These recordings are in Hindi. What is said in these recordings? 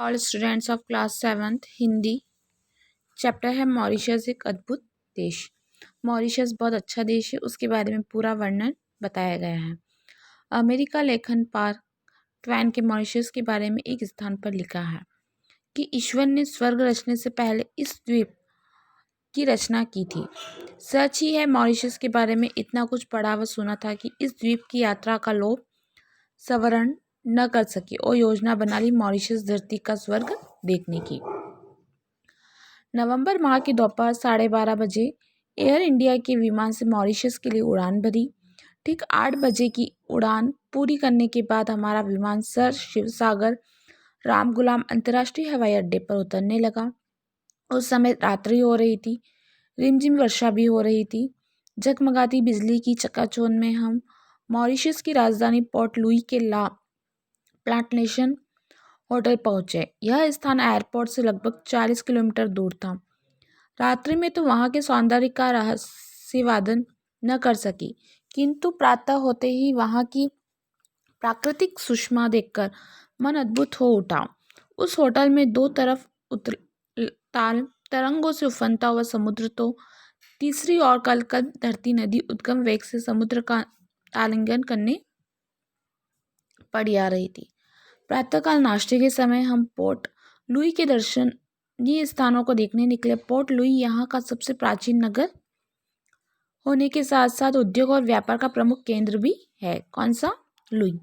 All students of class 7th Hindi. Chapter है मॉरिशस एक अद्भुत देश। मॉरिशस बहुत अच्छा देश है, उसके बारे में पूरा वर्णन बताया गया है। अमेरिका लेखन पार्क ट्वेन के मॉरिशस के बारे में एक स्थान पर लिखा है कि ईश्वर ने स्वर्ग रचने से पहले इस द्वीप की रचना की थी। सच ही है, मॉरिशस के बारे में इतना कुछ पढ़ा व सुना था कि इस द्वीप की यात्रा का लोभ सवरण न कर सके और योजना बना ली मॉरिशस धरती का स्वर्ग देखने की। नवंबर माह की दोपहर 12:30 बजे एयर इंडिया के विमान से मॉरिशस के लिए उड़ान भरी। ठीक 8 बजे की उड़ान पूरी करने के बाद हमारा विमान सर शिवसागर राम गुलाम अंतर्राष्ट्रीय हवाई अड्डे पर उतरने लगा। उस समय रात्रि हो रही थी, रिमझिम वर्षा भी हो रही थी। जगमगाती बिजली की चकाचौंध में हम मॉरिशस की राजधानी पोर्ट लुई के ला प्लांटेशन होटल पहुंचे। यह स्थान एयरपोर्ट से लगभग 40 किलोमीटर दूर था। रात्रि में तो वहां के सौंदर्य का रहस्यवादन न कर सकी, किंतु प्रातः होते ही वहां की प्राकृतिक सुषमा देखकर मन अद्भुत हो उठा। उस होटल में दो तरफ ताल तरंगों से उफनता हुआ समुद्र, तो तीसरी ओर कलकल धरती नदी उद्गम वेग से समुद्र का आलिंगन करने पड़ी आ रही थी। प्रातःकाल नाश्ते के समय हम पोर्ट लुई के दर्शनीय स्थानों को देखने निकले। पोर्ट लुई यहाँ का सबसे प्राचीन नगर होने के साथ साथ उद्योग और व्यापार का प्रमुख केंद्र भी है। कौन सा? लुई।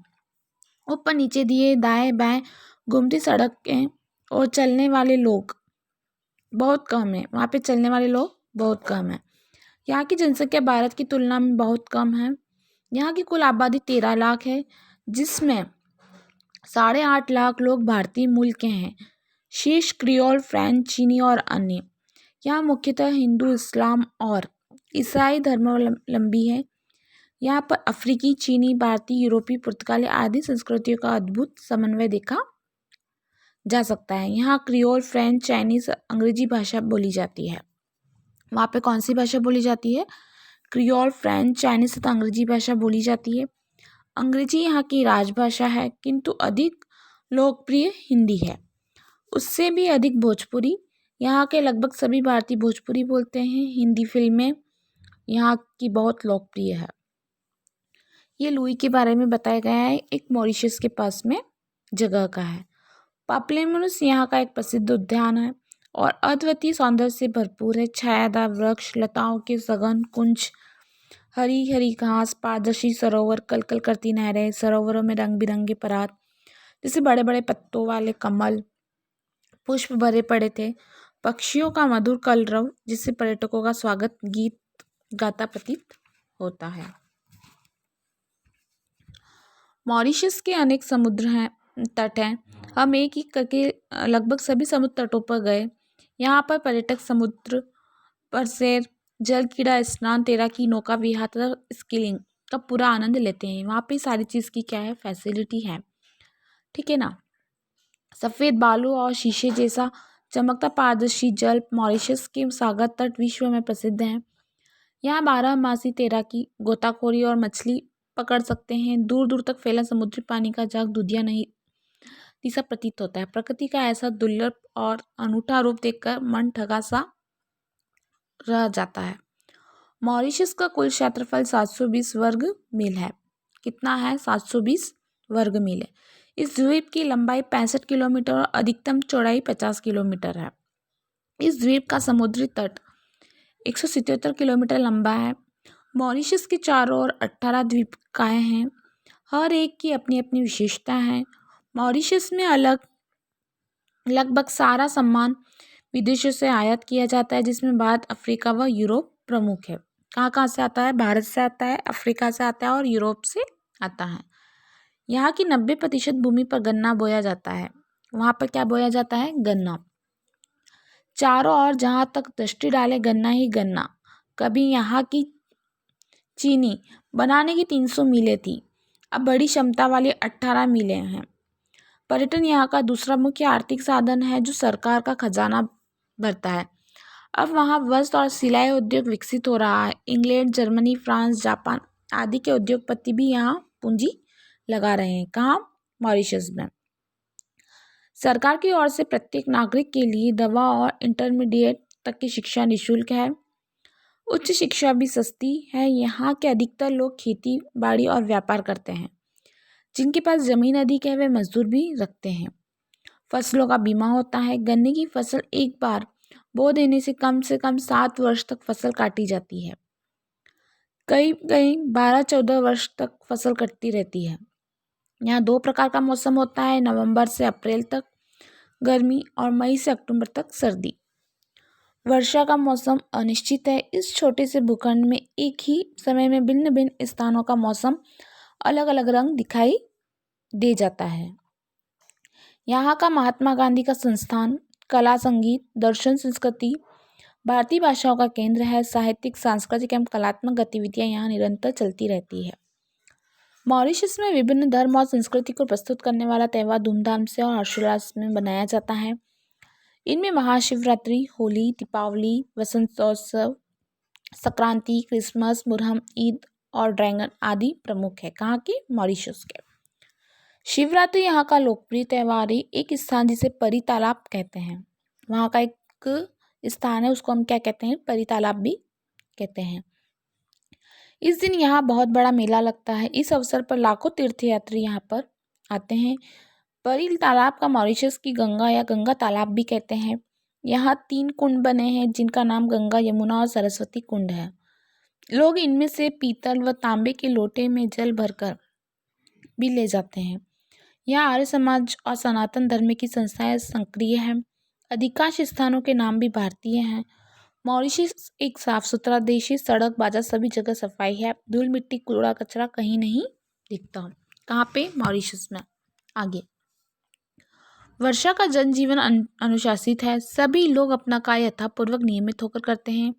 ऊपर नीचे दिए दाएं बाएं घूमती सड़कें और चलने वाले लोग बहुत कम है। वहाँ पे चलने वाले लोग बहुत कम है। यहाँ की जनसंख्या भारत की तुलना में बहुत कम है। यहाँ की कुल आबादी 13 लाख है, जिसमें 8.5 लाख लोग भारतीय मूल के हैं, शेष क्रियोल, फ्रेंच, चीनी और अन्य। यहाँ मुख्यतः हिंदू, इस्लाम और ईसाई धर्मावलंबी है। यहाँ पर अफ्रीकी, चीनी, भारतीय, यूरोपीय, पुर्तगाली आदि संस्कृतियों का अद्भुत समन्वय देखा जा सकता है। यहाँ क्रियोल, फ्रेंच, चाइनीज, अंग्रेजी भाषा बोली जाती है। वहाँ पे कौन सी भाषा बोली जाती है? क्रियोल, फ्रेंच, चाइनीज तथा अंग्रेजी भाषा बोली जाती है। अंग्रेजी यहाँ की राजभाषा है, किंतु अधिक लोकप्रिय हिंदी है। उससे भी अधिक भोजपुरी। यहाँ के लगभग सभी भारतीय भोजपुरी बोलते हैं। हिंदी फिल्में यहाँ की बहुत लोकप्रिय है। ये लुई के बारे में बताया गया है, एक मॉरिशस के पास में जगह का है। पाप्लेमुस यहाँ का एक प्रसिद्ध उद्यान है और अद्वितीय सौंदर्य से भरपूर है। छायादार वृक्ष, लताओं के सघन कुंज, हरी हरी घास, पारदर्शी सरोवर, कलकल करती नहरें, सरोवरों में रंग बिरंगे परात जैसे बड़े बड़े पत्तों वाले कमल पुष्प भरे पड़े थे, पक्षियों का मधुर कलरव जिससे पर्यटकों का स्वागत गीत गाता प्रतीत होता है। मॉरिशस के अनेक समुद्र हैं, तट हैं। हम एक एक करके लगभग सभी समुद्र तटों पर गए। यहाँ पर पर्यटक समुद्र पर सैर, जल क्रीड़ा, स्नान, तैराकी, नौका विहार तथा स्कीइंग का पूरा आनंद लेते हैं। वहाँ पे सारी चीज़ की क्या है? फैसिलिटी है। ठीक है ना। सफ़ेद बालू और शीशे जैसा चमकता पारदर्शी जल मॉरिशस के सागर तट विश्व में प्रसिद्ध हैं। यहाँ 12मासी तैराकी, गोताखोरी और मछली पकड़ सकते हैं। दूर दूर तक फैला समुद्री पानी का जाग दुधिया नहीं सा प्रतीत होता है। प्रकृति का ऐसा दुर्लभ और अनूठा रूप देखकर मन ठगा सा रह जाता है। मॉरिशस का कुल क्षेत्रफल 720 वर्ग मील है। कितना है? 720 वर्ग मील है। इस द्वीप की लंबाई 65 किलोमीटर और अधिकतम चौड़ाई 50 किलोमीटर है। इस द्वीप का समुद्री तट 177 किलोमीटर लंबा है। मॉरिशस के चारों ओर 18 द्वीपकाएं हैं, हर एक की अपनी अपनी विशेषता है। मॉरिशस में लगभग सारा सामान विदेशों से आयात किया जाता है, जिसमें भारत, अफ्रीका व यूरोप प्रमुख है। कहाँ से आता है? भारत से आता है, अफ्रीका से आता है और यूरोप से आता है। यहाँ की 90% भूमि पर गन्ना बोया जाता है। वहाँ पर क्या बोया जाता है? गन्ना। चारों ओर जहाँ तक दृष्टि डाले गन्ना ही गन्ना। कभी यहाँ की चीनी बनाने की 300 मीलें थी, अब बड़ी क्षमता वाली 18 मीलें हैं। पर्यटन यहाँ का दूसरा मुख्य आर्थिक साधन है, जो सरकार का खजाना भरता है। अब वहाँ वस्त्र और सिलाई उद्योग विकसित हो रहा है। इंग्लैंड, जर्मनी, फ्रांस, जापान आदि के उद्योगपति भी यहाँ पूंजी लगा रहे हैं। कहाँ? मॉरिशस में। सरकार की ओर से प्रत्येक नागरिक के लिए दवा और इंटरमीडिएट तक की शिक्षा निःशुल्क है। उच्च शिक्षा भी सस्ती है। यहाँ के अधिकतर लोग खेती बाड़ी और व्यापार करते हैं। जिनके पास ज़मीन अधिक है वे मजदूर भी रखते हैं। फसलों का बीमा होता है। गन्ने की फसल एक बार बो देने से कम 7 वर्ष तक फसल काटी जाती है। कई कई 12-14 वर्ष तक फसल कटती रहती है। यहाँ 2 प्रकार का मौसम होता है, नवंबर से अप्रैल तक गर्मी और मई से अक्टूबर तक सर्दी। वर्षा का मौसम अनिश्चित है। इस छोटे से भूखंड में एक ही समय में भिन्न भिन्न स्थानों का मौसम अलग अलग रंग दिखाई दे जाता है। यहाँ का महात्मा गांधी का संस्थान कला, संगीत, दर्शन, संस्कृति, भारतीय भाषाओं का केंद्र है। साहित्यिक, सांस्कृतिक एवं कलात्मक गतिविधियाँ यहाँ निरंतर चलती रहती है। मॉरिशस में विभिन्न धर्म और संस्कृति को प्रस्तुत करने वाला त्यौहार धूमधाम से और हर्षोल्लास में मनाया जाता है। इनमें महाशिवरात्रि, होली, दीपावली, वसंतोत्सव, संक्रांति, क्रिसमस, मुहर्रम, ईद और ड्रैगन आदि प्रमुख है। कहाँ की? मॉरिशस के। शिवरात्रि यहाँ का लोकप्रिय त्यौहार है। एक स्थान जिसे परी तालाब कहते हैं, वहाँ का एक स्थान है, उसको हम क्या कहते हैं? परी तालाब भी कहते हैं। इस दिन यहाँ बहुत बड़ा मेला लगता है। इस अवसर पर लाखों तीर्थयात्री यहाँ पर आते हैं। परी तालाब का मॉरिशस की गंगा या गंगा तालाब भी कहते हैं। यहाँ 3 कुंड बने हैं जिनका नाम गंगा, यमुना और सरस्वती कुंड है। लोग इनमें से पीतल व तांबे के लोटे में जल भरकर भी ले जाते हैं। यहाँ आर्य समाज और सनातन धर्म की संस्थाएं सक्रिय हैं। अधिकांश स्थानों के नाम भी भारतीय हैं। मॉरिशस एक साफ सुथरा देश है। सड़क, बाजार सभी जगह सफाई है। धूल मिट्टी, कूड़ा कचरा कहीं नहीं दिखता। कहाँ पे? मॉरिशस में। आगे, वर्षा का जनजीवन अनुशासित है। सभी लोग अपना कार्य यथापूर्वक नियमित होकर करते हैं।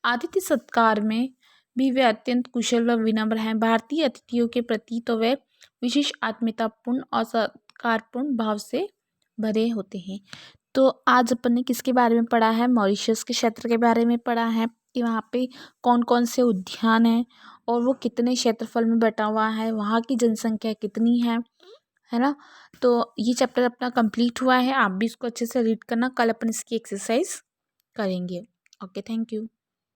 आतिथ्य सत्कार में भी वे अत्यंत कुशल व विनम्र हैं। भारतीय अतिथियों के प्रति तो वे विशेष आत्मीयतापूर्ण और सत्कारपूर्ण भाव से भरे होते हैं। तो आज अपन ने किसके बारे में पढ़ा है? मॉरिशस के क्षेत्र के बारे में पढ़ा है कि वहाँ पे कौन कौन से उद्यान हैं और वो कितने क्षेत्रफल में बटा हुआ है, वहाँ की जनसंख्या कितनी है ना। तो ये चैप्टर अपना कंप्लीट हुआ है। आप भी इसको अच्छे से रीड करना। कल अपन इसकी एक्सरसाइज करेंगे। Okay, thank you.